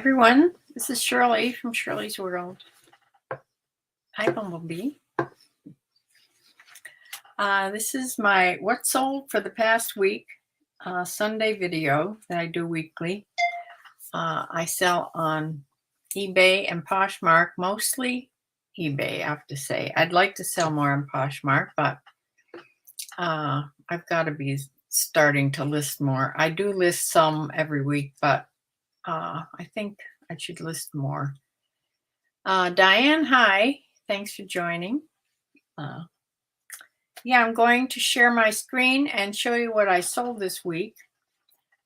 everyone. This is Shirley from Shirley's World. Hi, Bumblebee. This is my what sold for the past week Sunday video that I do weekly. I sell on eBay and Poshmark, mostly eBay, I have to say. I'd like to sell more on Poshmark, but I've got to be starting to list more. I do list some every week, but I think I should list more. Diane, hi. Thanks for joining. Yeah, I'm going to share my screen and show you what I sold this week.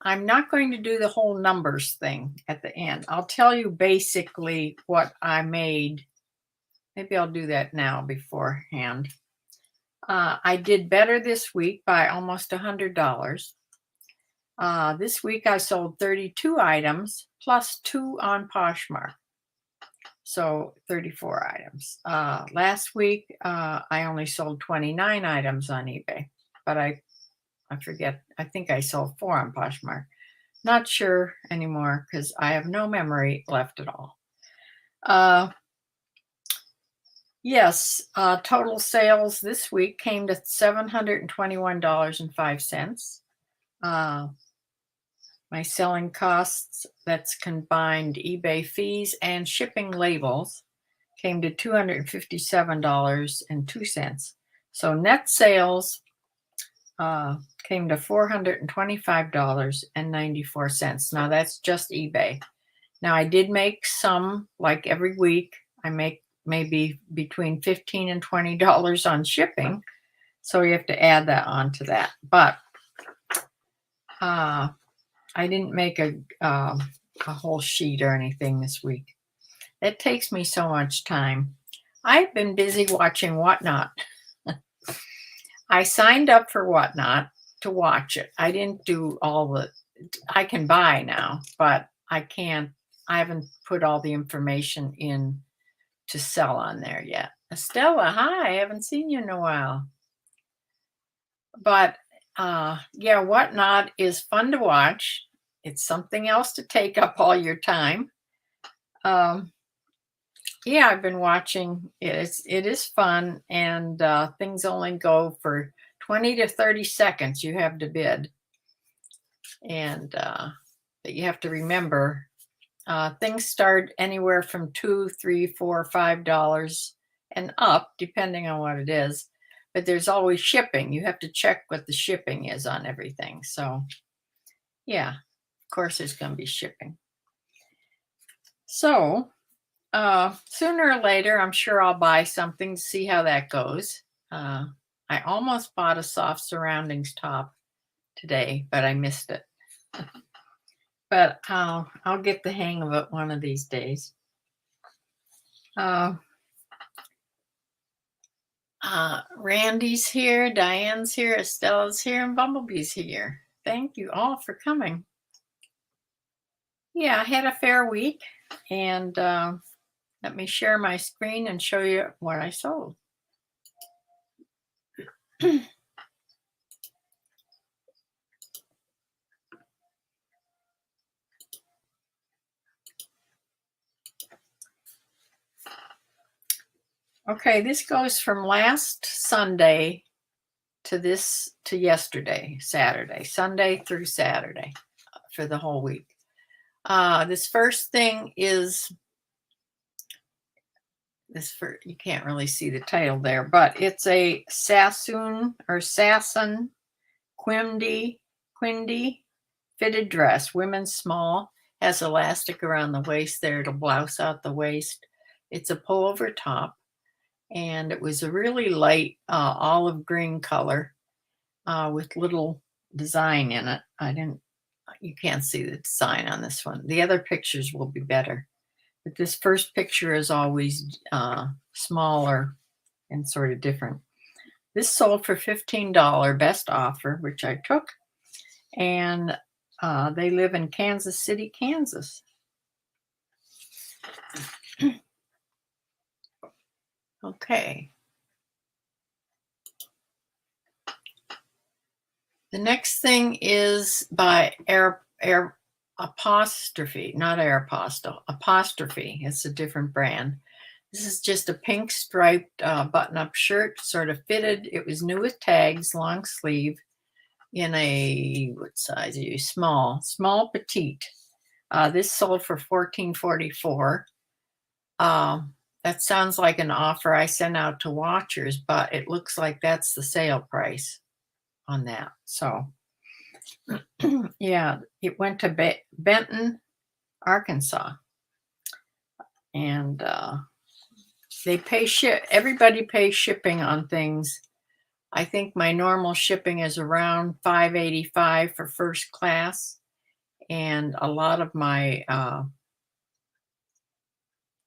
I'm not going to do the whole numbers thing at the end. I'll tell you basically what I made. Maybe I'll do that now beforehand. I did better this week by almost $100. This week I sold 32 items plus 2 on Poshmark. So 34 items. Last week, I only sold 29 items on eBay, but I forget. I think I sold 4 on Poshmark. Not sure anymore because I have no memory left at all. Yes, total sales this week came to $721.05. My selling costs, that's combined eBay fees and shipping labels, came to $257.02. So net sales came to $425.94. Now that's just eBay. Now I did make some, like every week, I make maybe between $15 and $20 on shipping. So you have to add that on to that. But I didn't make a whole sheet or anything this week. It takes me so much time. I've been busy watching Whatnot. I signed up for Whatnot to watch it. I didn't do all the, I can buy now, but I haven't put all the information in to sell on there yet. Estella, hi, I haven't seen you in a while. But yeah, Whatnot is fun to watch. It's something else to take up all your time. Yeah, I've been watching. It is fun, and things only go for 20 to 30 seconds. You have to bid, and but you have to remember things start anywhere from $2, $3, $4, $5 and up, depending on what it is. But there's always shipping. You have to check what the shipping is on everything. So, yeah, of course, there's going to be shipping. So, sooner or later, I'm sure I'll buy something to see how that goes. I almost bought a soft surroundings top today, but I missed it. But I'll get the hang of it one of these days. Randy's here, Diane's here, Estella's here, and Bumblebee's here. Thank you all for coming. Yeah, I had a fair week, and let me share my screen and show you what I sold. Okay, this goes from last Sunday to yesterday, Saturday, Sunday through Saturday for the whole week. This first thing is you can't really see the title there, but it's a Sassoon Quindy fitted dress, women's small, has elastic around the waist there. It'll blouse out the waist. It's a pullover top, and it was a really light olive green color with little design in it. You can't see the design on this one. The other pictures will be better. But this first picture is always smaller and sort of different. This sold for $15 best offer, which I took. And they live in Kansas City, Kansas. Okay. The next thing is by Apostrophe, not Aeropostale, Apostrophe. It's a different brand. This is just a pink striped button-up shirt, sort of fitted. It was new with tags, long sleeve, in a, what size are you? Small petite. This sold for $14.44. That sounds like an offer I sent out to watchers, but it looks like that's the sale price on that. So, yeah, it went to Benton, Arkansas, and they pay everybody pays shipping on things. I think my normal shipping is around $5.85 for first class, and a lot of my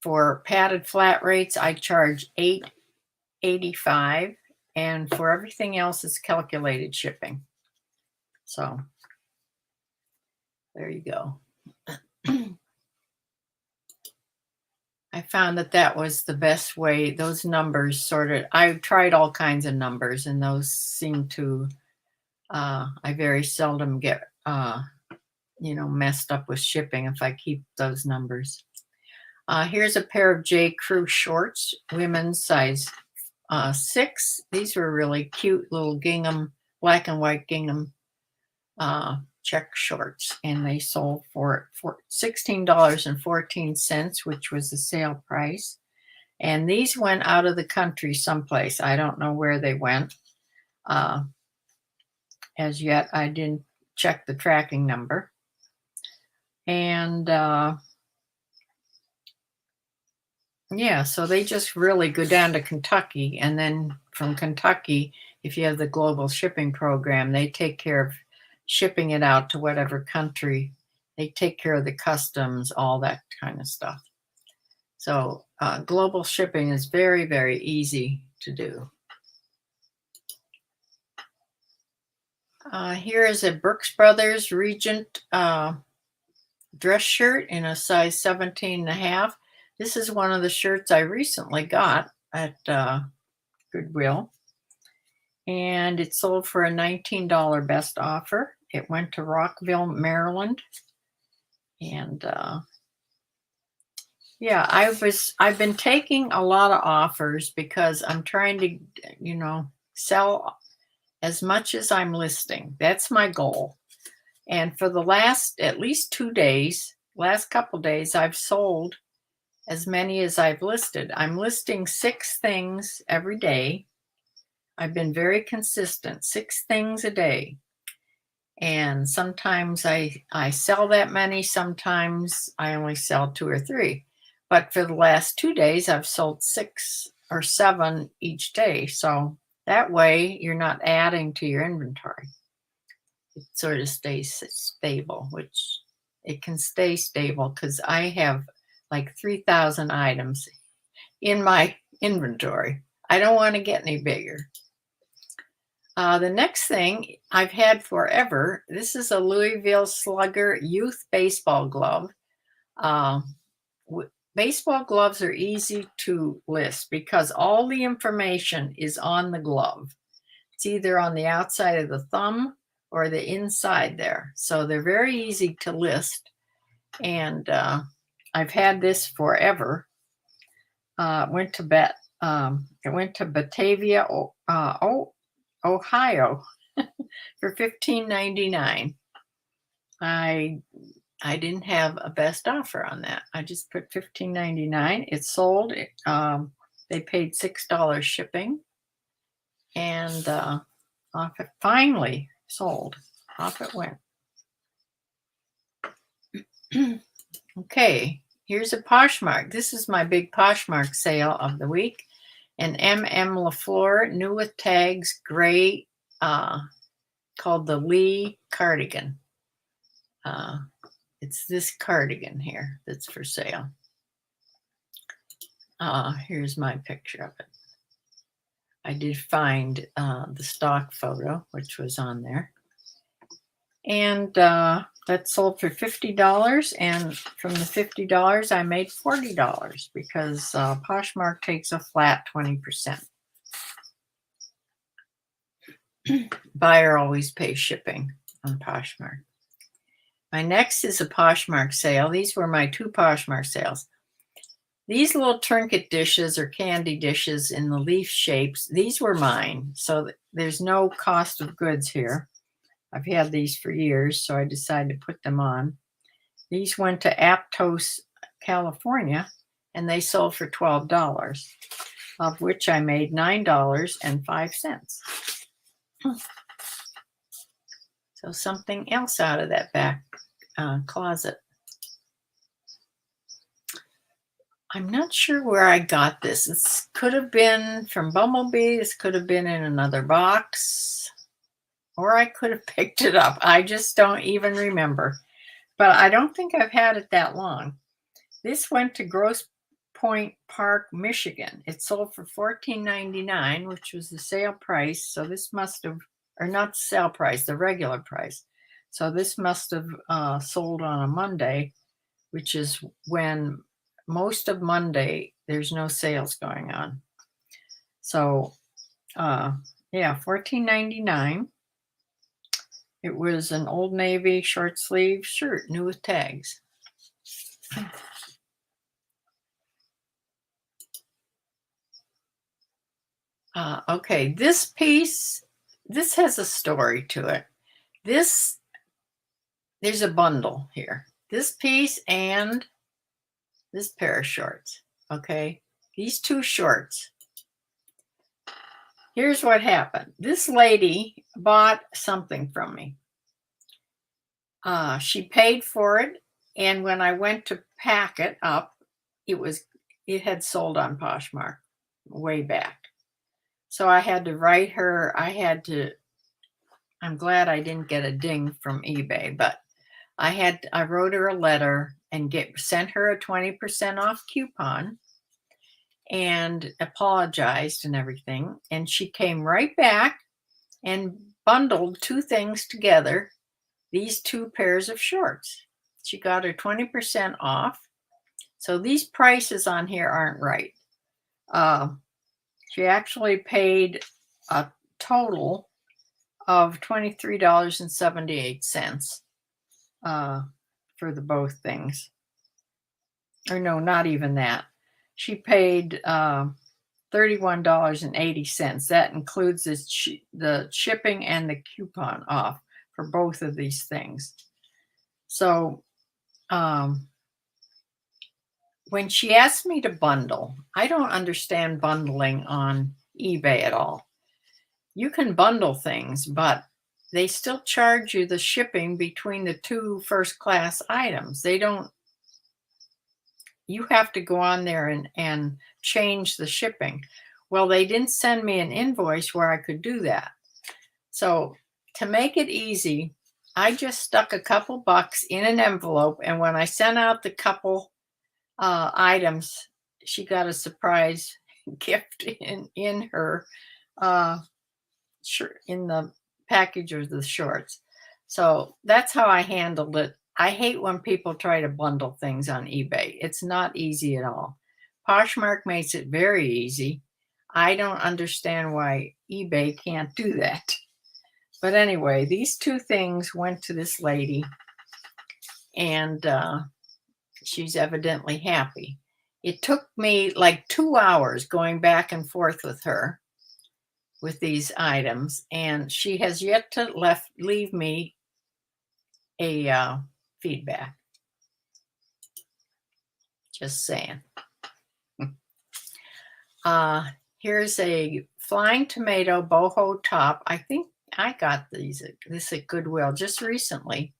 for padded flat rates I charge $8.85, and for everything else it's calculated shipping. So there you go. I found that was the best way. Those numbers I've tried all kinds of numbers, and those seem to, I very seldom get, messed up with shipping if I keep those numbers. Here's a pair of J. Crew shorts, women's size 6. These were really cute little gingham, black and white gingham check shorts, and they sold for $16.14, which was the sale price. And these went out of the country someplace. I don't know where they went. As yet, I didn't check the tracking number. And yeah, so they just really go down to Kentucky, and then from Kentucky, if you have the global shipping program, they take care of shipping it out to whatever country. They take care of the customs, all that kind of stuff. So global shipping is very, very easy to do. Here is a Brooks Brothers Regent dress shirt in a size 17.5. This is one of the shirts I recently got at Goodwill, and it sold for a $19 best offer. It went to Rockville, Maryland, and yeah, I've been taking a lot of offers because I'm trying to, sell as much as I'm listing. That's my goal. And for the last at least 2 days, last couple days, I've sold as many as I've listed. I'm listing 6 things every day. I've been very consistent, 6 things a day. And sometimes I sell that many, sometimes I only sell 2 or 3. But for the last 2 days, I've sold 6 or 7 each day. So that way you're not adding to your inventory. It sort of stays stable, which it can stay stable because I have like 3,000 items in my inventory. I don't want to get any bigger. The next thing I've had forever, this is a Louisville Slugger youth baseball glove. Baseball gloves are easy to list because all the information is on the glove. It's either on the outside of the thumb or the inside there. So they're very easy to list. And I've had this forever. It went to Batavia, Ohio for $15.99. I didn't have a best offer on that. I just put $15.99. It sold. They paid $6 shipping, and off it finally sold. Off it went. Okay, here's a Poshmark. This is my big Poshmark sale of the week. An M.M. LaFleur, new with tags, gray, called the Lee cardigan. It's this cardigan here that's for sale. Here's my picture of it. I did find the stock photo, which was on there. And that sold for $50. And from the $50, I made $40 because Poshmark takes a flat 20%. Buyer always pays shipping on Poshmark. My next is a Poshmark sale. These were my 2 Poshmark sales. These little trinket dishes or candy dishes in the leaf shapes, these were mine. So there's no cost of goods here. I've had these for years, so I decided to put them on. These went to Aptos, California, and they sold for $12, of which I made $9.05. So something else out of that back closet. I'm not sure where I got this. This could have been from Bumblebee. This could have been in another box. Or I could have picked it up. I just don't even remember. But I don't think I've had it that long. This went to Grosse Pointe Park, Michigan. It sold for $14.99, which was the sale price. So this must have, or not the sale price, the regular price. So this must have sold on a Monday, which is when most of Monday there's no sales going on. So yeah, $14.99. It was an Old Navy short sleeve shirt, new with tags. Okay, this piece, this has a story to it. There's a bundle here. This piece and this pair of shorts, okay? These 2 shorts. Here's what happened. This lady bought something from me. She paid for it, and when I went to pack it up, it had sold on Poshmark way back. So I had to write her. I'm glad I didn't get a ding from eBay, but I wrote her a letter and sent her a 20% off coupon and apologized and everything. And she came right back and bundled 2 things together, these 2 pairs of shorts. She got her 20% off. So these prices on here aren't right. She actually paid a total of $23.78 for the both things. Or no, not even that. She paid $31.80. That includes the shipping and the coupon off for both of these things. So when she asked me to bundle, I don't understand bundling on eBay at all. You can bundle things, but they still charge you the shipping between the 2 first-class items. You have to go on there and change the shipping. Well, they didn't send me an invoice where I could do that. So to make it easy, I just stuck a couple bucks in an envelope, and when I sent out the couple items, she got a surprise gift in her in the package of the shorts. So that's how I handled it. I hate when people try to bundle things on eBay. It's not easy at all. Poshmark makes it very easy. I don't understand why eBay can't do that. But anyway, these 2 things went to this lady, and she's evidently happy. It took me like 2 hours going back and forth with her with these items, and she has yet to leave me a feedback. Just saying. Here's a flying tomato boho top. I think I got this at Goodwill just recently.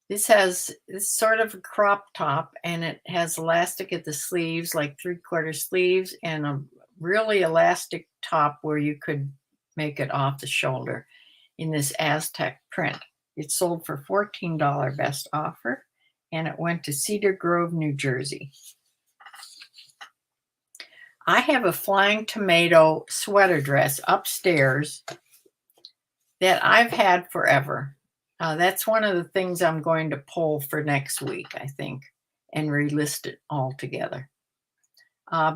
This sort of a crop top, and it has elastic at the sleeves, like 3/4 sleeves, and a really elastic top where you could make it off the shoulder in this Aztec print. It sold for $14 best offer, and it went to Cedar Grove, New Jersey. I have a flying tomato sweater dress upstairs that I've had forever. That's one of the things I'm going to pull for next week, I think, and relist it all together.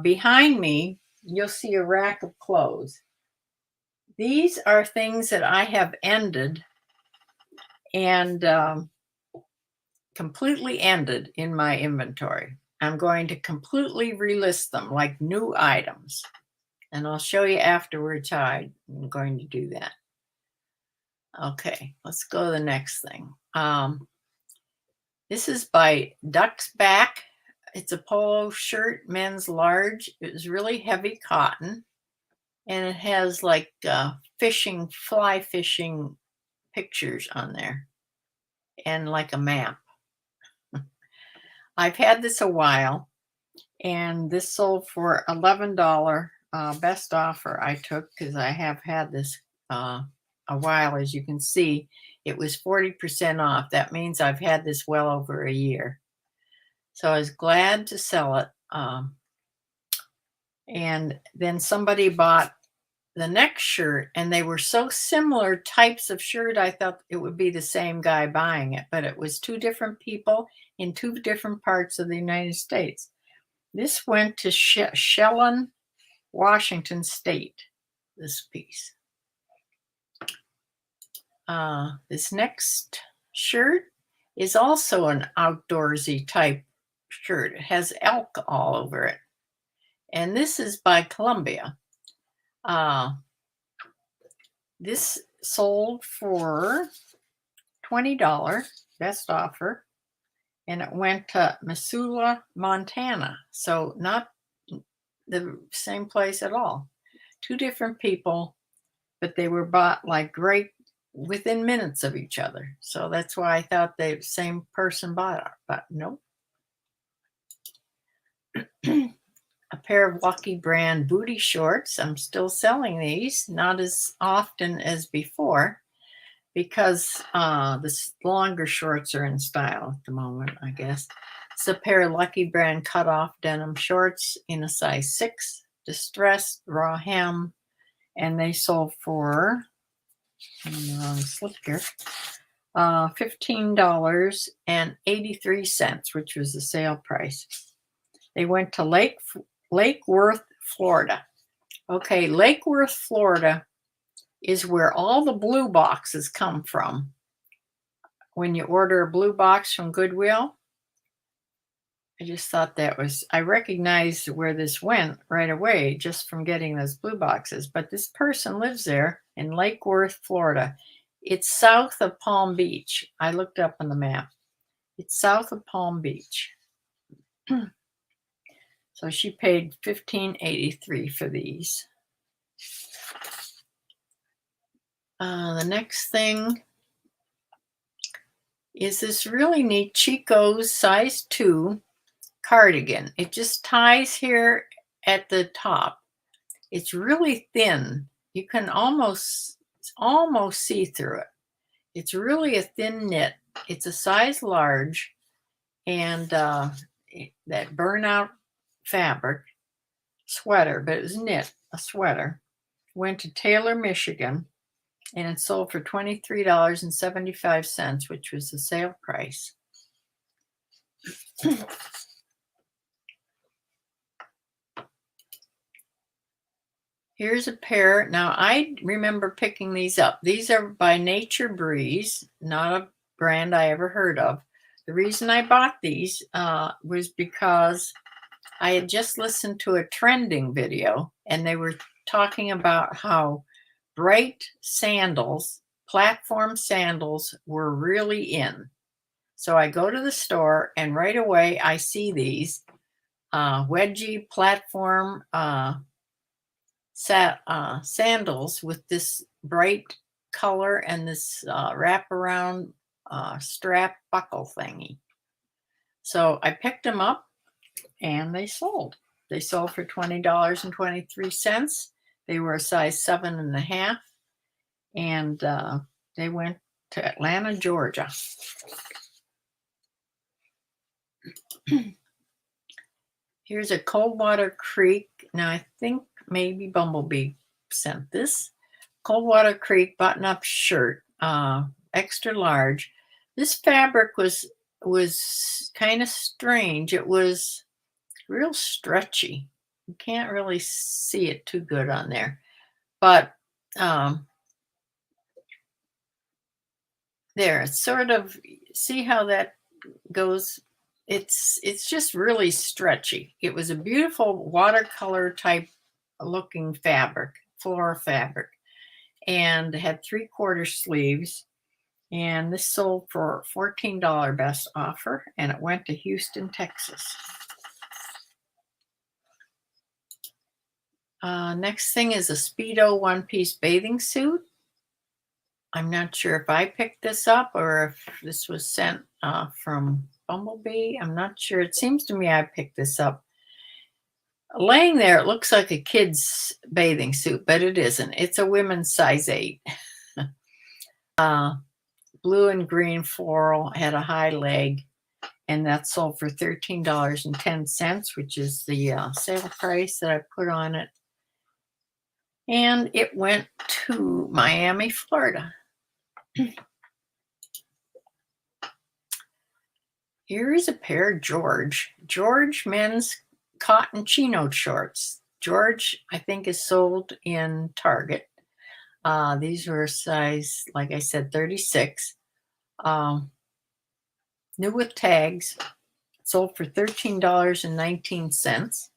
Behind me, you'll see a rack of clothes. These are things that I have ended and completely ended in my inventory. I'm going to completely relist them like new items. And I'll show you afterwards how I'm going to do that. Okay, let's go to the next thing. This is by Duck's Back. It's a polo shirt, men's large. It was really heavy cotton. And it has like fly fishing pictures on there. And like a map. I've had this a while. And this sold for $11. Best offer I took because I have had this a while. As you can see, it was 40% off. That means I've had this well over a year. So I was glad to sell it. And then somebody bought the next shirt, and they were so similar types of shirt, I thought it would be the same guy buying it, but it was two different people in two different parts of the United States. This went to Shellen, Washington State, this piece. This next shirt is also an outdoorsy type shirt. It has elk all over it. And this is by Columbia. This sold for $20, best offer. And it went to Missoula, Montana. So not the same place at all. Two different people, but they were bought like right within minutes of each other. So that's why I thought the same person bought it, but nope. A pair of Lucky Brand booty shorts. I'm still selling these, not as often as before, because the longer shorts are in style at the moment, I guess. It's a pair of Lucky Brand cut-off denim shorts in a size 6, distressed, raw hem, and they sold for, I'm on the wrong slip here, $15.83, which was the sale price. They went to Lake Worth, Florida. Okay, Lake Worth, Florida is where all the blue boxes come from. When you order a blue box from Goodwill, I just thought I recognized where this went right away just from getting those blue boxes. But this person lives there in Lake Worth, Florida. It's south of Palm Beach. I looked up on the map. It's south of Palm Beach. So she paid $15.83 for these. The next thing is this really neat Chico's size 2 cardigan. It just ties here at the top. It's really thin. You can almost see through it. It's really a thin knit. It's a size large, and that burnout fabric sweater, but it was knit, a sweater. Went to Taylor, Michigan, and it sold for $23.75, which was the sale price. Here's a pair. Now, I remember picking these up. These are by Nature Breeze, not a brand I ever heard of. The reason I bought these was because I had just listened to a trending video, and they were talking about how bright sandals, platform sandals, were really in. So I go to the store, and right away I see these wedgie platform sandals with this bright color and this wraparound strap buckle thingy. So I picked them up, and they sold. They sold for $20.23. They were a size 7.5, and they went to Atlanta, Georgia. Here's a Coldwater Creek. Now, I think maybe Bumblebee sent this. Coldwater Creek button-up shirt, extra large. This fabric was kind of strange. It was real stretchy. You can't really see it too good on there. But there. It's sort of, see how that goes? It's just really stretchy. It was a beautiful watercolor type looking fabric, floral fabric, and had 3/4 sleeves. And this sold for $14 best offer, and it went to Houston, Texas. Next thing is a Speedo one-piece bathing suit. I'm not sure if I picked this up or if this was sent from Bumblebee. I'm not sure. It seems to me I picked this up. Laying there, it looks like a kid's bathing suit, but it isn't. It's a women's size 8. Blue and green floral, had a high leg, and that sold for $13.10, which is the sale price that I put on it. And it went to Miami, Florida. Here is a pair of George men's cotton chino shorts. George, I think, is sold in Target. These were size, like I said, 36. New with tags. Sold for $13.19.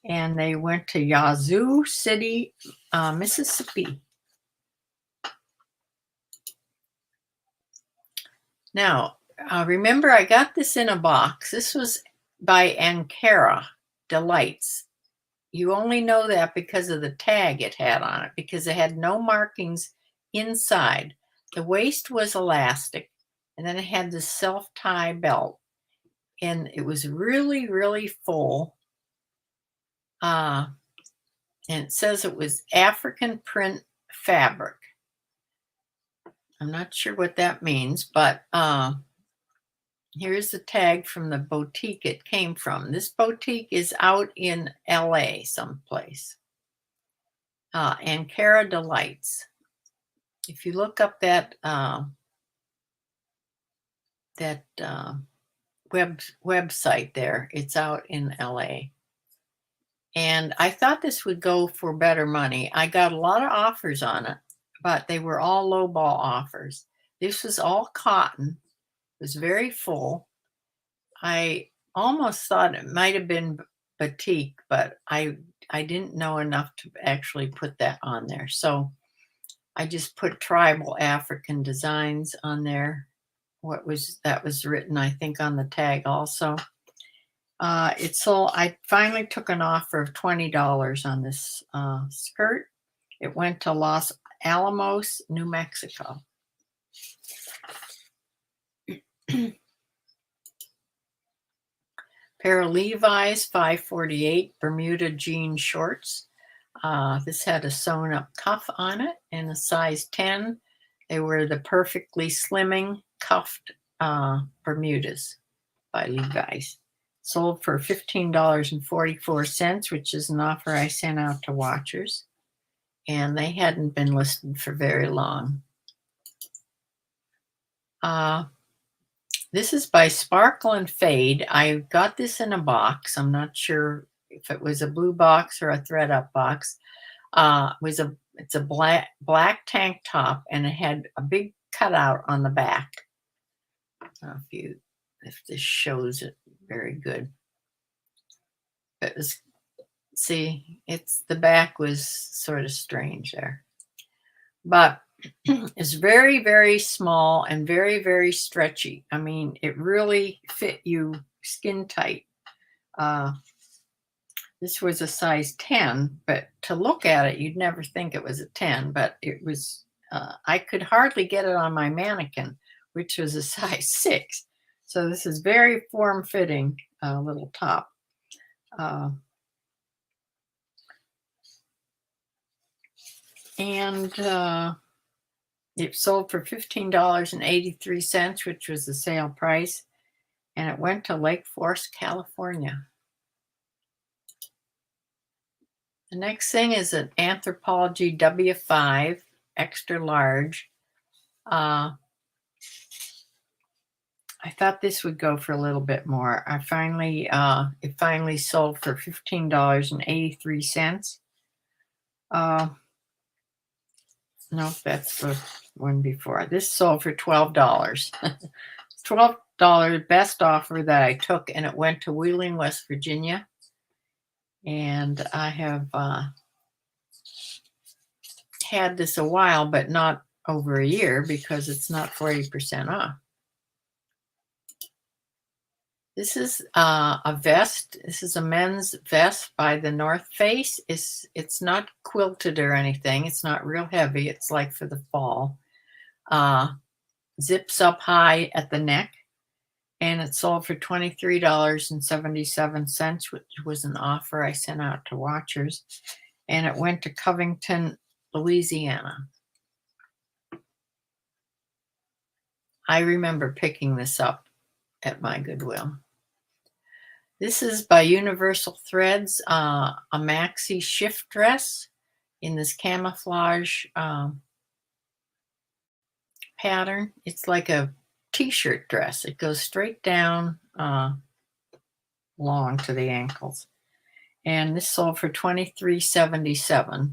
And they went to Yazoo City, Mississippi. Now, remember, I got this in a box. This was by Ankara Delights. You only know that because of the tag it had on it, because it had no markings inside. The waist was elastic, and then it had this self-tie belt, and it was really, really full. And it says it was African print fabric. I'm not sure what that means, but here's the tag from the boutique it came from. This boutique is out in LA someplace. Ankara Delights. If you look up that website there, it's out in LA. And I thought this would go for better money. I got a lot of offers on it, but they were all lowball offers. This was all cotton. It was very full. I almost thought it might have been batik, but I didn't know enough to actually put that on there. So I just put tribal African designs on there. That was written, I think, on the tag also. It sold. I finally took an offer of $20 on this skirt. It went to Los Alamos, New Mexico. Pair of Levi's 548 Bermuda jean shorts. This had a sewn up cuff on it and a size 10. They were the perfectly slimming cuffed Bermudas by Levi's. Sold for $15.44, which is an offer I sent out to watchers. And they hadn't been listed for very long. This is by Sparkle and Fade. I got this in a box. I'm not sure if it was a blue box or a thread up box. It's a black tank top, and it had a big cutout on the back. I don't know if this shows it very good. But see, the back was sort of strange there. But it's very, very small and very, very stretchy. I mean, it really fit you skin tight. This was a size 10, but to look at it, you'd never think it was a 10, but it was, I could hardly get it on my mannequin, which was a size 6. So this is very form-fitting little top. And it sold for $15.83, which was the sale price, and it went to Lake Forest, California. The next thing is an Anthropologie W5 extra large. I thought this would go for a little bit more. It finally sold for $15.83. Nope, that's the one before. This sold for $12. $12 best offer that I took, and it went to Wheeling, West Virginia. And I have had this a while, but not over a year because it's not 40% off. This is a vest. This is a men's vest by the North Face. It's not quilted or anything. It's not real heavy. It's like for the fall. Zips up high at the neck, and it sold for $23.77, which was an offer I sent out to watchers, and it went to Covington, Louisiana. I remember picking this up at my Goodwill. This is by Universal Threads, a maxi shift dress in this camouflage pattern. It's like a t-shirt dress. It goes straight down long to the ankles. And this sold for $23.77.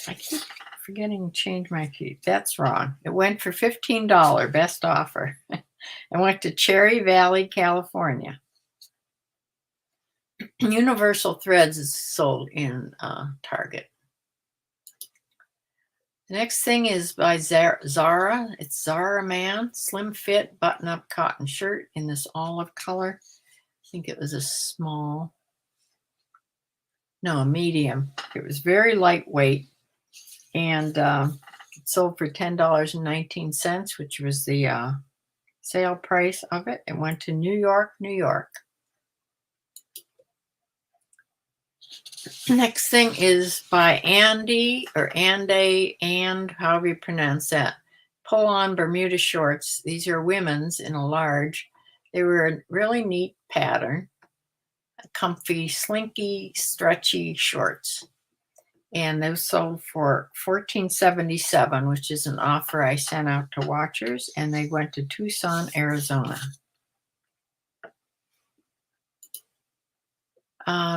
I keep forgetting to change my key. That's wrong. It went for $15, best offer. I went to Cherry Valley, California. Universal Threads is sold in Target. The next thing is by Zara. It's Zara Man, slim fit, button-up cotton shirt in this olive color. I think it was a small. No, a medium. It was very lightweight, and it sold for $10.19, which was the sale price of it. It went to New York, New York. Next thing is by Andy, or Ande, and however you pronounce that. Pull-on Bermuda shorts. These are women's in a large. They were a really neat pattern. Comfy, slinky, stretchy shorts. And those sold for $14.77, which is an offer I sent out to watchers, and they went to Tucson, Arizona.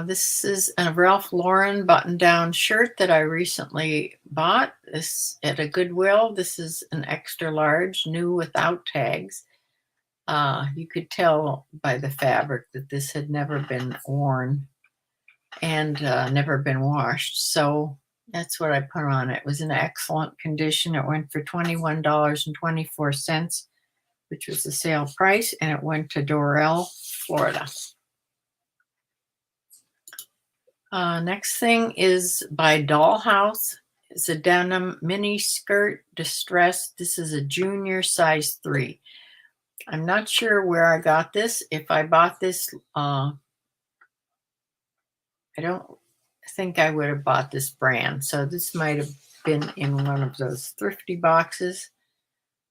This is a Ralph Lauren button-down shirt that I recently bought. This at a Goodwill. This is an extra large, new without tags. You could tell by the fabric that this had never been worn and never been washed. So that's what I put on it. It was in excellent condition. It went for $21.24, which was the sale price, and it went to Doral, Florida. Next thing is by Dollhouse. It's a denim mini skirt distressed. This is a junior size 3. I'm not sure where I got this. If I bought this, I don't think I would have bought this brand. So this might have been in one of those thrifty boxes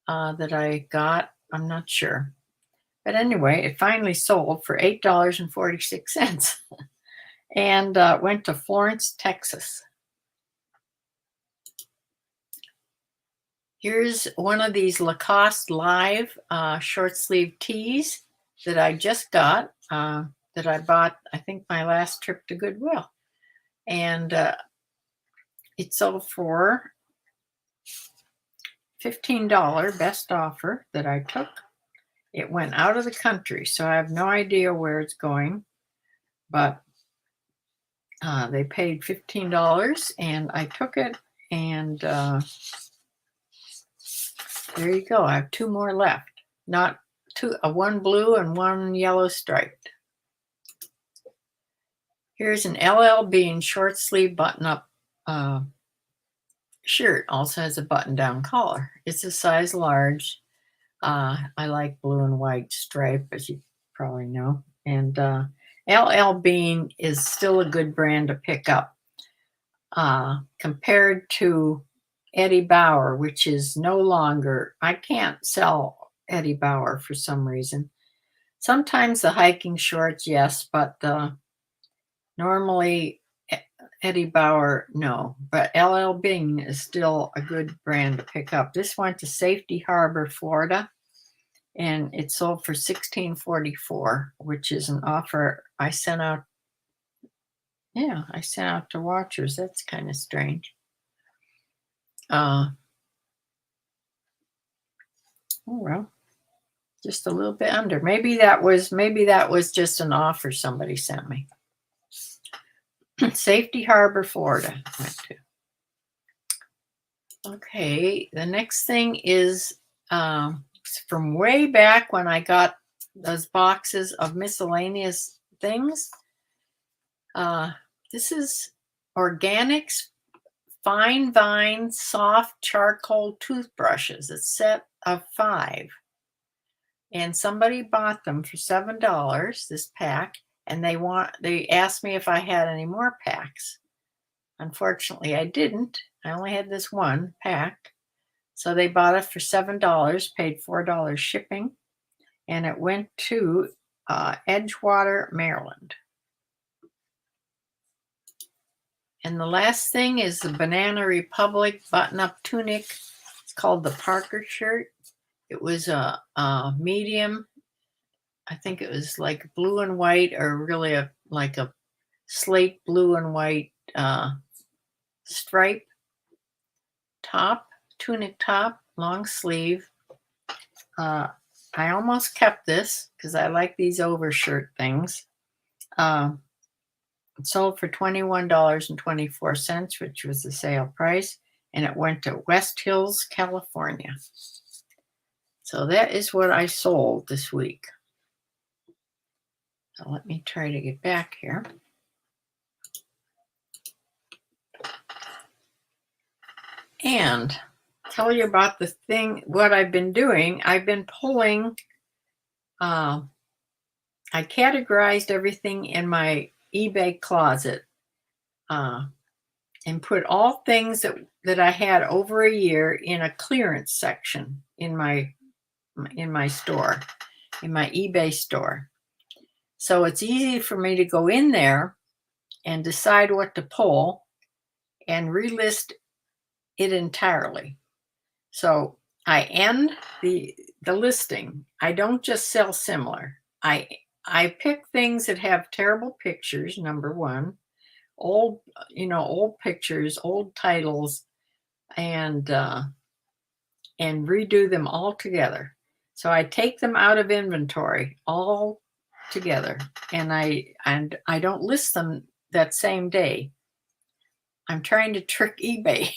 that I got. I'm not sure. But anyway, it finally sold for $8.46 and went to Florence, Texas. Here's one of these Lacoste Live short sleeve tees that I just got, that I bought, I think, my last trip to Goodwill. And it sold for $15, best offer that I took. It went out of the country, so I have no idea where it's going, but they paid $15 and I took it, and there you go. I have 2 more left. Not two, one blue and one yellow striped. Here's an LL Bean short sleeve button-up shirt. Also has a button-down collar. It's a size large. I like blue and white stripe, as you probably know. And LL Bean is still a good brand to pick up compared to Eddie Bauer, which is no longer. I can't sell Eddie Bauer for some reason. Sometimes the hiking shorts, yes, but normally Eddie Bauer, no. But LL Bean is still a good brand to pick up. This went to Safety Harbor, Florida, and it sold for $16.44, which is an offer I sent out. Yeah, I sent out to watchers. That's kind of strange. Oh, well, just a little bit under. Maybe that was just an offer somebody sent me. Safety Harbor, Florida. Went to. Okay, the next thing is from way back when I got those boxes of miscellaneous things. This is Organics Fine Vine Soft Charcoal Toothbrushes. It's a set of 5. And somebody bought them for $7, this pack, and they asked me if I had any more packs. Unfortunately, I didn't. I only had this one pack. So they bought it for $7, paid $4 shipping, and it went to Edgewater, Maryland. And the last thing is the Banana Republic button-up tunic. It's called the Parker shirt. It was a medium. I think it was like blue and white, or really like a slate blue and white stripe top, tunic top, long sleeve. I almost kept this because I like these overshirt things. It sold for $21.24, which was the sale price, and it went to West Hills, California. So that is what I sold this week. So let me try to get back here. And tell you about what I've been doing. I've been pulling, I categorized everything in my eBay closet and put all things that I had over a year in a clearance section in my store, in my eBay store. So it's easy for me to go in there and decide what to pull and relist it entirely. So I end the listing. I don't just sell similar. I pick things that have terrible pictures, number one, old pictures, old titles, and redo them all together. So I take them out of inventory all together, and I don't list them that same day. I'm trying to trick eBay,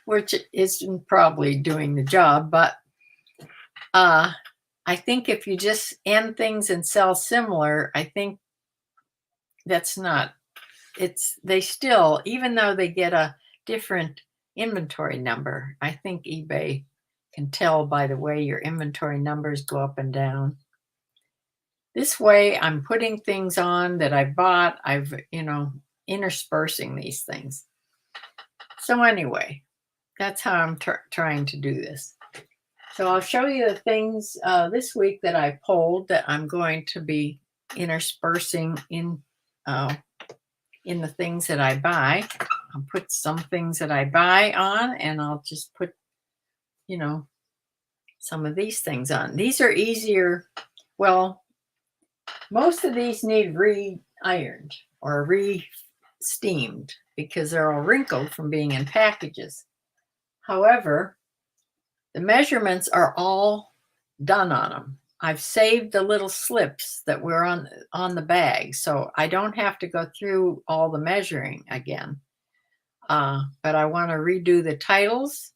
which isn't probably doing the job, but I think if you just end things and sell similar, I think that's not, they still, even though they get a different inventory number, I think eBay can tell by the way your inventory numbers go up and down. This way I'm putting things on that I bought. I've, interspersing these things. So anyway, that's how I'm trying to do this. So I'll show you the things this week that I pulled that I'm going to be interspersing in the things that I buy. I'll put some things that I buy on, and I'll just put, some of these things on. These are easier. Well, most of these need re-ironed or re-steamed because they're all wrinkled from being in packages. However, the measurements are all done on them. I've saved the little slips that were on the bag, so I don't have to go through all the measuring again. But I want to redo the titles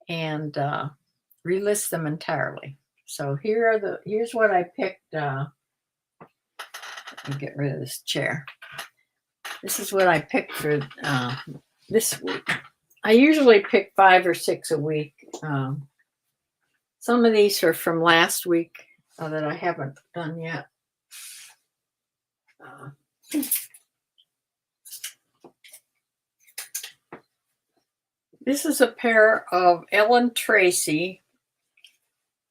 and relist them entirely. So here's what I picked. Let me get rid of this chair. This is what I picked for this week. I usually pick 5 or 6 a week. Some of these are from last week that I haven't done yet. This is a pair of Ellen Tracy.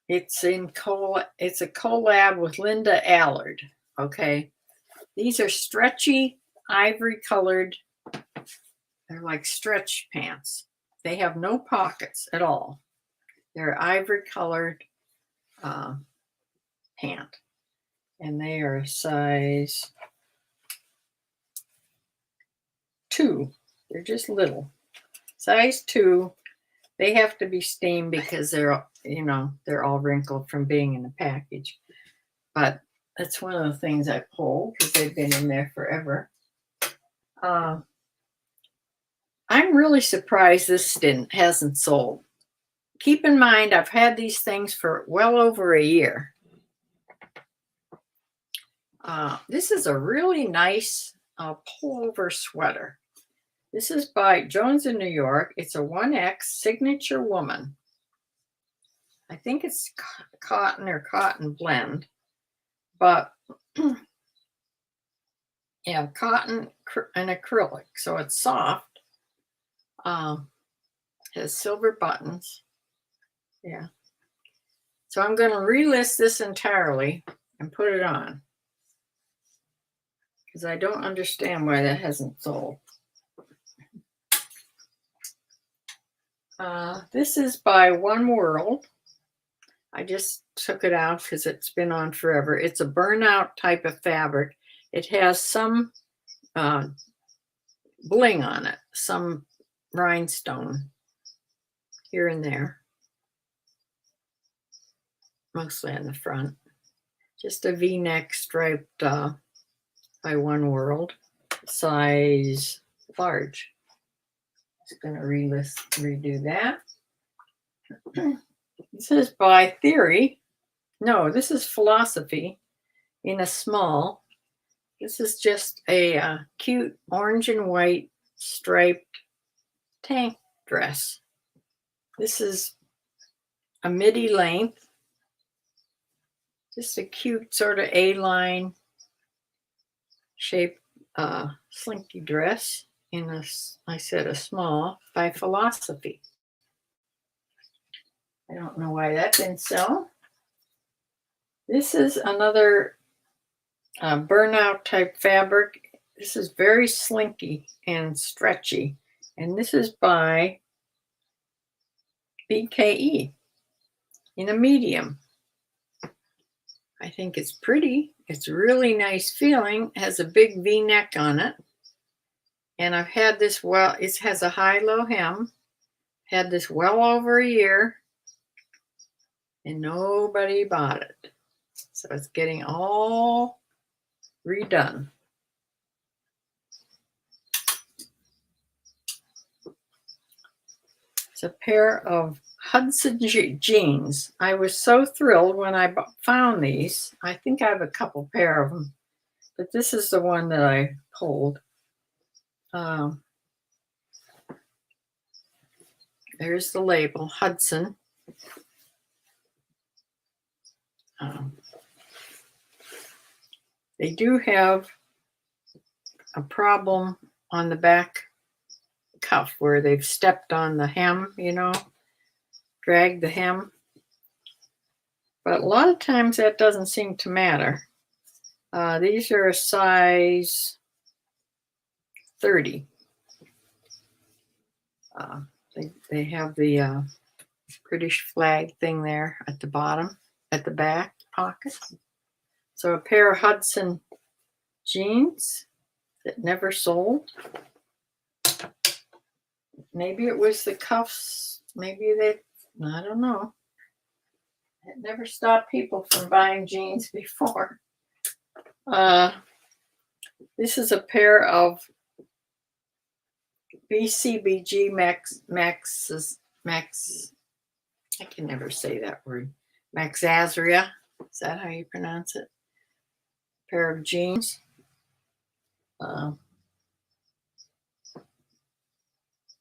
It's a collab with Linda Allard. Okay, these are stretchy ivory colored. They're like stretch pants. They have no pockets at all. They're ivory colored pant, and they are size 2. They're just little. Size 2. They have to be steamed because they're, they're all wrinkled from being in the package. But that's one of the things I pulled because they've been in there forever. I'm really surprised this hasn't sold. Keep in mind, I've had these things for well over a year. This is a really nice pullover sweater. This is by Jones in New York. It's a 1X Signature Woman. I think it's cotton or cotton blend, but yeah, cotton and acrylic, so it's soft. Has silver buttons. Yeah. So I'm going to relist this entirely and put it on because I don't understand why that hasn't sold. This is by One World. I just took it out because it's been on forever. It's a burnout type of fabric. It has some bling on it, some rhinestone here and there, mostly on the front. Just a V-neck striped by One World, size large. Just going to redo that. This is by Theory. No, this is Philosophy in a small. This is just a cute orange and white striped tank dress. This is a midi length. Just a cute sort of A-line shaped slinky dress in a small by Philosophy. I don't know why that didn't sell. This is another burnout type fabric. This is very slinky and stretchy. And this is by BKE in a medium. I think it's pretty. It's really nice feeling. It has a big V-neck on it. And I've had this, it has a high-low hem. Had this well over a year. And nobody bought it. So it's getting all redone. It's a pair of Hudson jeans. I was so thrilled when I found these. I think I have a couple pair of them, but this is the one that I pulled. There's the label, Hudson. They do have a problem on the back cuff where they've stepped on the hem, dragged the hem. But a lot of times that doesn't seem to matter. These are a size 30. They have the British flag thing there at the bottom, at the back pocket. So a pair of Hudson jeans that never sold. Maybe it was the cuffs. Maybe I don't know. It never stopped people from buying jeans before. This is a pair of BCBG Max. I can never say that word. Max Azria. Is that how you pronounce it? Pair of jeans.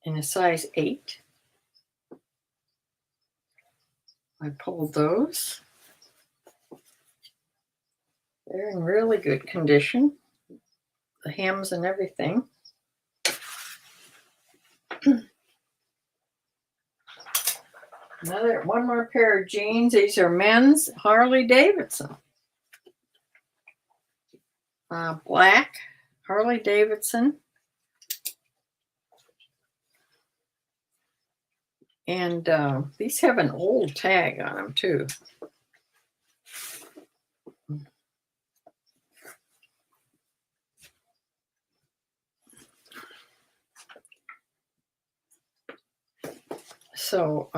In a size 8. I pulled those. They're in really good condition. The hems and everything. One more pair of jeans. These are men's Harley Davidson. Black Harley Davidson. And these have an old tag on them too. So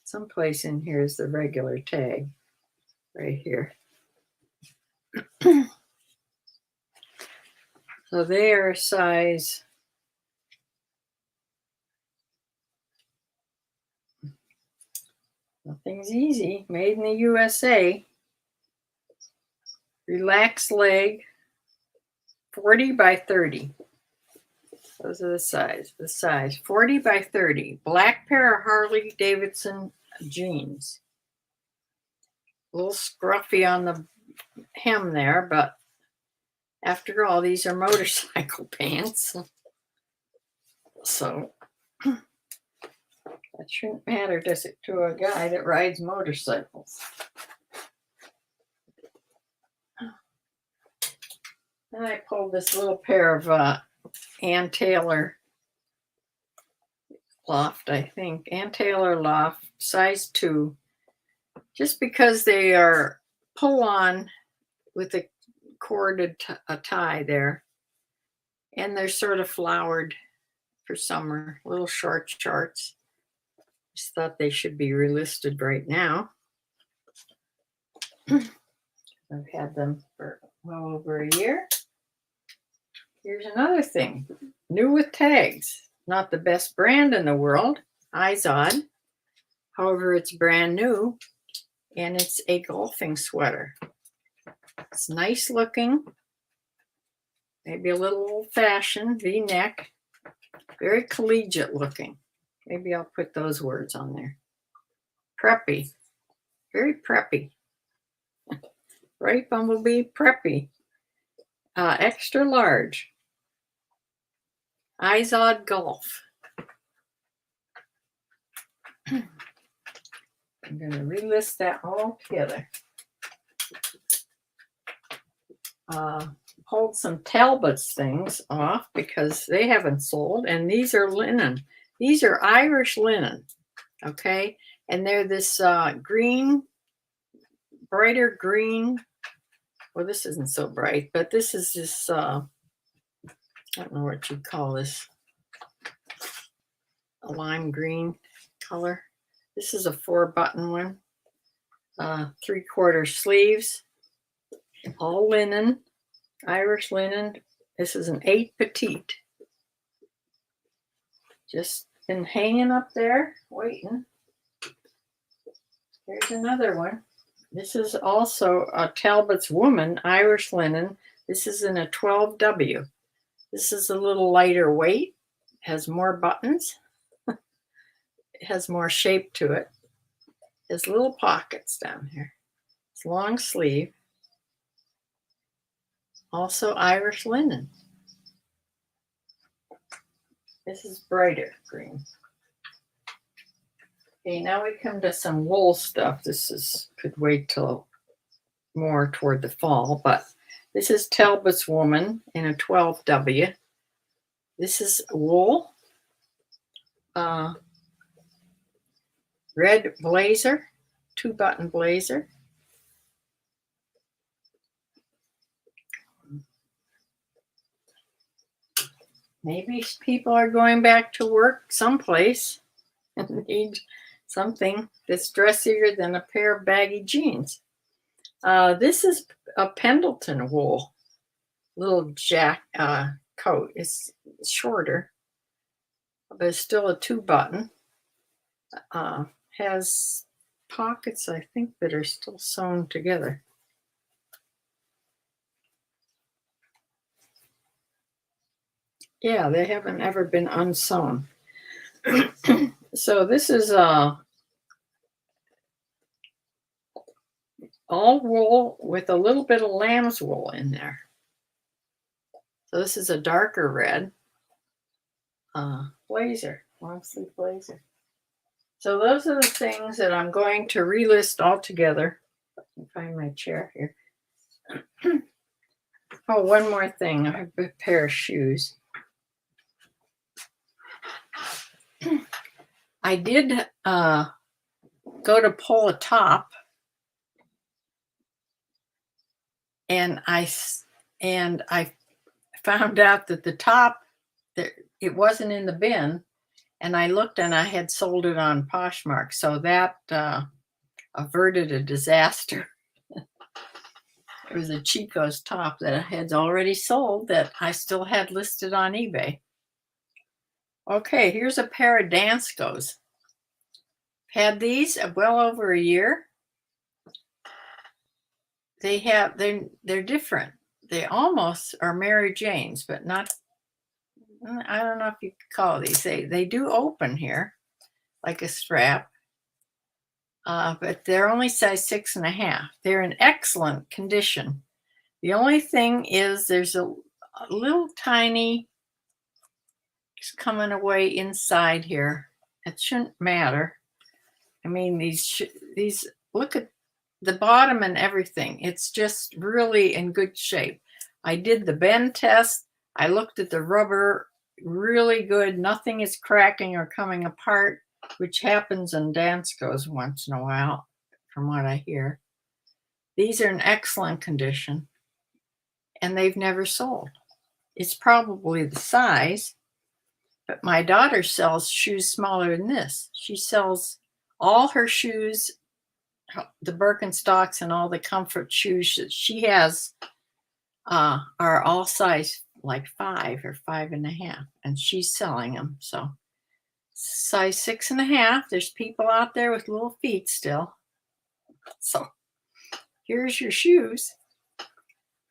someplace in here is the regular tag right here. So they are size, nothing's easy, made in the USA. Relaxed leg, 40 by 30. Those are the size 40 by 30. Black pair of Harley Davidson jeans. A little scruffy on the hem there, but after all, these are motorcycle pants. So that shouldn't matter, does it, to a guy that rides motorcycles? And I pulled this little pair of Ann Taylor Loft, I think. Ann Taylor Loft, size 2. Just because they are pull-on with a corded tie there. And they're sort of flowered for summer, little short shorts. Just thought they should be relisted right now. I've had them for well over a year. Here's another thing, new with tags. Not the best brand in the world, Izod. However, it's brand new, and it's a golfing sweater. It's nice looking, maybe a little old-fashioned, V-neck, very collegiate looking. Maybe I'll put those words on there. Preppy, very preppy. Right, Bumblebee? Preppy. Extra large. Izod Golf. I'm going to relist that all together. Hold some Talbot's things off because they haven't sold, and these are linen. These are Irish linen, okay? And they're this green, brighter green. Well, this isn't so bright, but this is this, I don't know what you'd call this, a lime green color. This is a 4-button one, 3/4 sleeves, all linen, Irish linen. This is an 8 petite. Just been hanging up there, waiting. Here's another one. This is also a Talbot's Woman, Irish linen. This is in a 12W. This is a little lighter weight, has more buttons. It has more shape to it. There's little pockets down here. It's long sleeve. Also Irish linen. This is brighter green. Okay, now we come to some wool stuff. This could wait till more toward the fall, but this is Talbot's Woman in a 12W. This is wool. Red blazer, 2-button blazer. Maybe people are going back to work someplace and need something that's dressier than a pair of baggy jeans. This is a Pendleton wool little coat. It's shorter, but it's still a 2-button. Has pockets, I think, that are still sewn together. Yeah, they haven't ever been unsewn. So this is all wool with a little bit of lamb's wool in there. So this is a darker red blazer, long sleeve blazer. So those are the things that I'm going to relist all together. I can find my chair here. Oh, one more thing. I have a pair of shoes. I did go to pull a top, and I found out that the top, it wasn't in the bin, And I looked and I had sold it on Poshmark. So that averted a disaster. It was a Chico's top that I had already sold that I still had listed on eBay. Okay, here's a pair of Danskos. Had these well over a year. They're different. They almost are Mary Jane's, but not. I don't know if you could call these. They do open here like a strap, but they're only size 6.5. They're in excellent condition. The only thing is there's a little tiny coming away inside here. It shouldn't matter. I mean, these look at the bottom and everything. It's just really in good shape. I did the bend test. I looked at the rubber, really good. Nothing is cracking or coming apart, which happens in Danskos once in a while, from what I hear. These are in excellent condition, and they've never sold. It's probably the size, but my daughter sells shoes smaller than this. She sells all her shoes, the Birkenstocks and all the comfort shoes that she has are all size like 5 or 5.5, and she's selling them. So size 6.5. There's people out there with little feet still. So here's your shoes.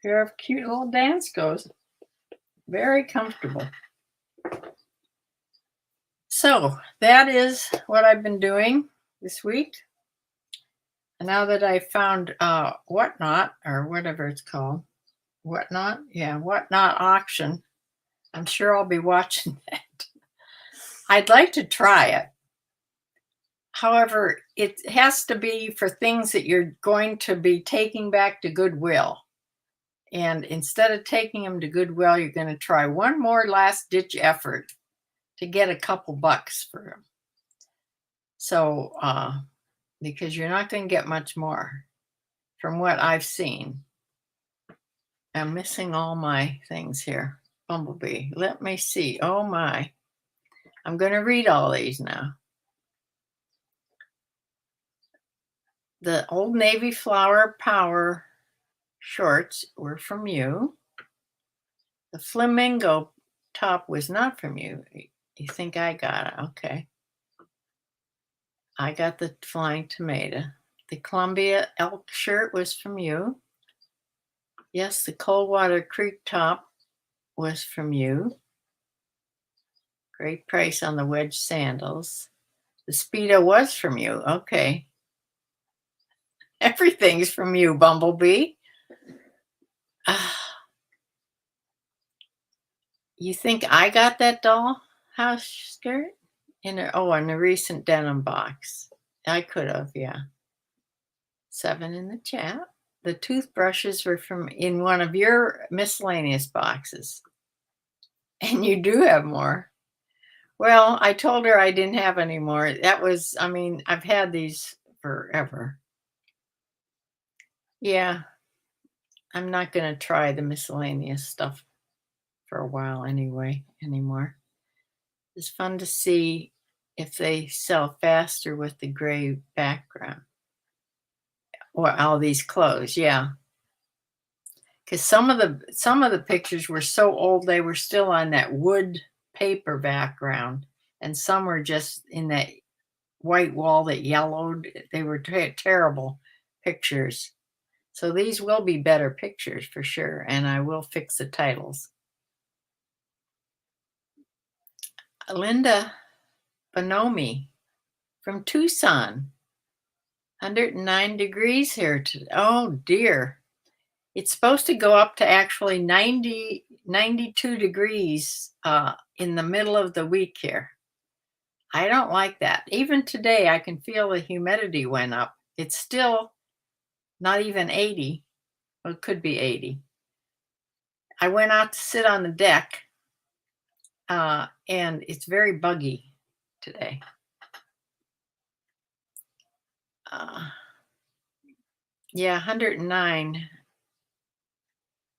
Pair of cute little Danskos. Very comfortable. So that is what I've been doing this week. And now that I found Whatnot, or whatever it's called, Whatnot, yeah, Whatnot auction, I'm sure I'll be watching that. I'd like to try it. However, it has to be for things that you're going to be taking back to Goodwill. And instead of taking them to Goodwill, you're going to try one more last-ditch effort to get a couple bucks for them. So, because you're not going to get much more from what I've seen. I'm missing all my things here. Bumblebee. Let me see. Oh my. I'm going to read all these now. The Old Navy Flower Power shorts were from you. The flamingo top was not from you. You think I got it? Okay. I got the Flying Tomato. The Columbia elk shirt was from you. Yes, the Coldwater Creek top was from you. Great price on the wedge sandals. The Speedo was from you. Okay. Everything's from you, Bumblebee. You think I got that doll house skirt? In a recent denim box. I could have, yeah. 7 in the chat. The toothbrushes were from in one of your miscellaneous boxes. And you do have more. Well, I told her I didn't have any more. That was, I mean, I've had these forever. Yeah. I'm not going to try the miscellaneous stuff for a while anymore. It's fun to see if they sell faster with the gray background. Or all these clothes, yeah. Because some of the pictures were so old they were still on that wood paper background, and some were just in that white wall that yellowed. They were terrible pictures. So these will be better pictures for sure, and I will fix the titles. Linda Bonomi from Tucson. 109 degrees here today. Oh dear. It's supposed to go up to actually 92 degrees in the middle of the week here. I don't like that. Even today, I can feel the humidity went up. It's still not even 80. Well, it could be 80. I went out to sit on the deck, and it's very buggy today. Yeah, 109.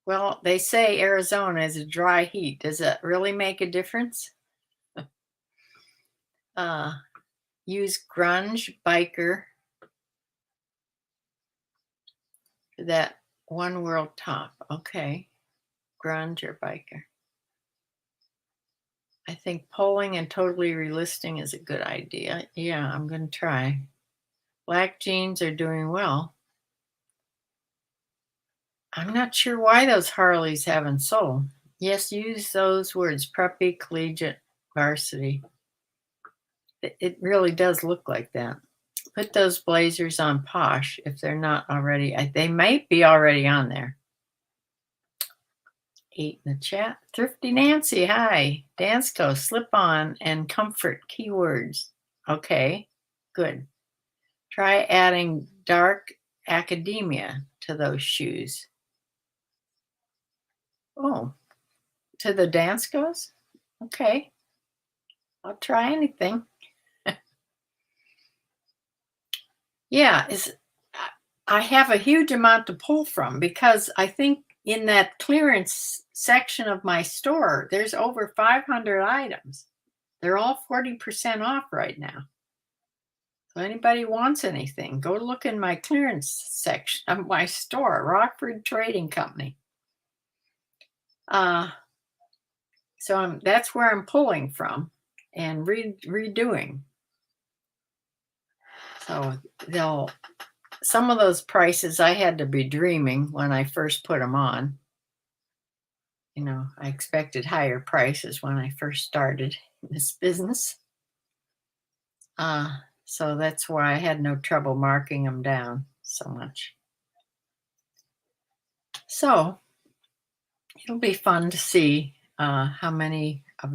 Well, they say Arizona is a dry heat. Does it really make a difference? use grunge biker for that one world top. Okay. Grunge or biker. I think polling and totally relisting is a good idea. Yeah, I'm going to try. Black jeans are doing well. I'm not sure why those Harleys haven't sold. Yes, use those words, preppy, collegiate, varsity. It really does look like that. Put those blazers on Posh if they're not already. They might be already on there. 8 in the chat. Thrifty Nancy, hi. Dansko, slip on and comfort keywords. Okay, good. Try adding dark academia to those shoes. Oh, to the Danskos? Okay. I'll try anything. Yeah, I have a huge amount to pull from because I think in that clearance section of my store, there's over 500 items. They're all 40% off right now. So anybody wants anything, go look in my clearance section of my store, Rockford Trading Company. So that's where I'm pulling from and redoing. So some of those prices I had to be dreaming when I first put them on. You know, I expected higher prices when I first started this business. So that's why I had no trouble marking them down so much. So it'll be fun to see how many of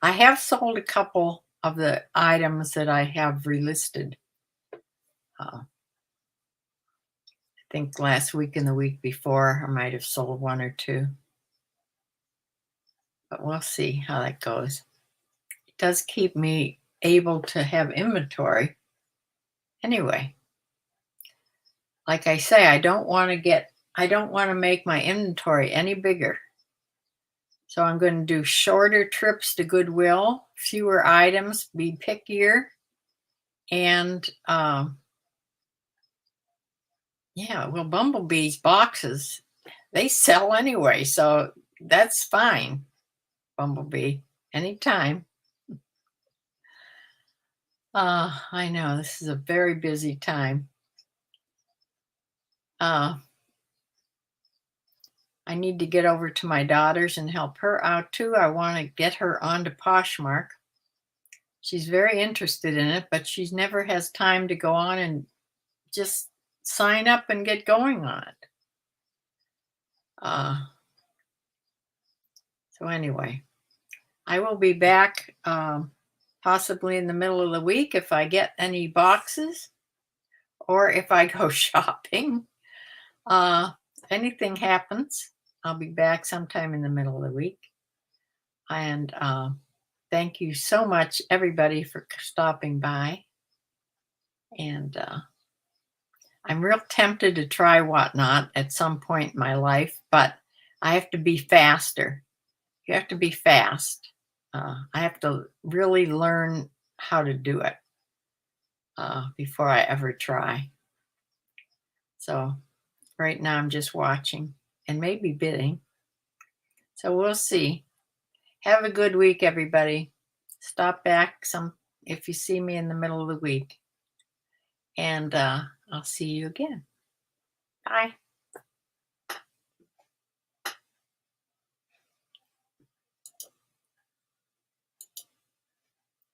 I have sold a couple of the items that I have relisted. I think last week and the week before, I might have sold one or two. But we'll see how that goes. It does keep me able to have inventory. Anyway, like I say, I don't want to make my inventory any bigger. So I'm going to do shorter trips to Goodwill, fewer items, be pickier. And yeah, well, Bumblebee's boxes, they sell anyway. So that's fine, Bumblebee, anytime. I know this is a very busy time. I need to get over to my daughter's and help her out too. I want to get her onto Poshmark. She's very interested in it, but she never has time to go on and just sign up and get going on it. So anyway, I will be back possibly in the middle of the week if I get any boxes or if I go shopping. If anything happens, I'll be back sometime in the middle of the week. And thank you so much, everybody, for stopping by. And I'm real tempted to try Whatnot at some point in my life, but I have to be faster. You have to be fast. I have to really learn how to do it before I ever try. So right now I'm just watching and maybe bidding. So we'll see. Have a good week, everybody. Stop back if you see me in the middle of the week. And I'll see you again. Bye.